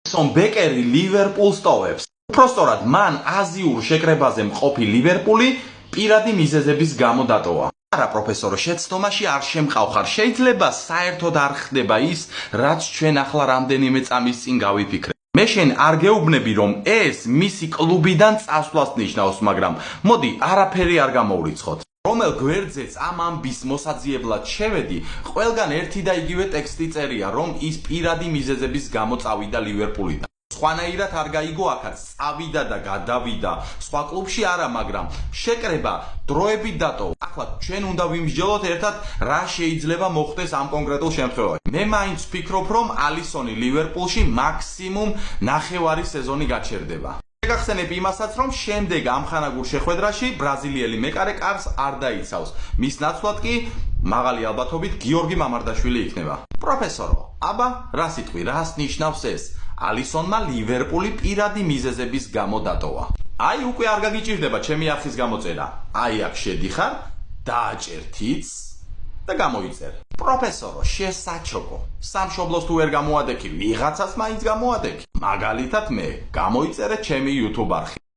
სონ ბეკერი ლივერპულს ტოვებს. უпроსტორად მან აზიურ შეკრებაზე მყოფი ლივერპული პირადი მიზეზების გამო დატოვა. არა პროფესორო, შეცდომაში არ შემყავხარ. შეიძლება საერთოდ არ ხდება ის, რაც ჩვენ ახლა რამდენიმე წამის წინ გავიფიქრეთ. მე შენ არ გეუბნები, რომ ეს მისი კლუბიდან წასვლას ნიშნავს, მაგრამ მოდი, არაფერი არ გამოვრიცხოთ. რომელ გვერდზეც ამ ამბის მოსაძიებლად შევედი, ყველგან ერთი და იგივე ტექსტი წერია, რომ ის პირადი მიზეზების გამო წავიდა ლივერპულიდან. სხვანაირად არ გაიგო აქაც, წავიდა და გადავიდა სხვა კლუბში არა, მაგრამ შეკრება დროებით დატოვა. ახლა ჩვენ უნდა ვიმსჯელოთ ერთად, რა შეიძლება მოხდეს ამ კონკრეტულ შემთხვევაში. მე მაინც ვფიქრობ, რომ ალისონი ლივერპულში მაქსიმუმ ნახევარი სეზონი გაჩერდება. გახსენებ იმასაც, რომ შემდეგ ამხანაგურ შეხვედრაში ბრაზილიელი მეკარე კარს არ დაიცავს. მის ნაცვლად კი მაღალი ალბათობით გიორგი მამარდაშვილი იქნება. პროფესორო, აბა, რა სიტყვი, რას ნიშნავს ეს? ალისონმა ლივერპული პირადი მიზეზების გამო დატოვა. აი, უკვე არ გაგიჭირდება ჩემი არხის გამოწერა. აი, აქ შედიხარ, დააჭერ თითს და გამოიწერ. პროფესორო, შესაჩოკო. სამშობლოს თუ ვერ გამოადექი, ვიღაცას მაინც გამოადექი. მაგალითად მე, გამოიწერე ჩემი YouTube არხი.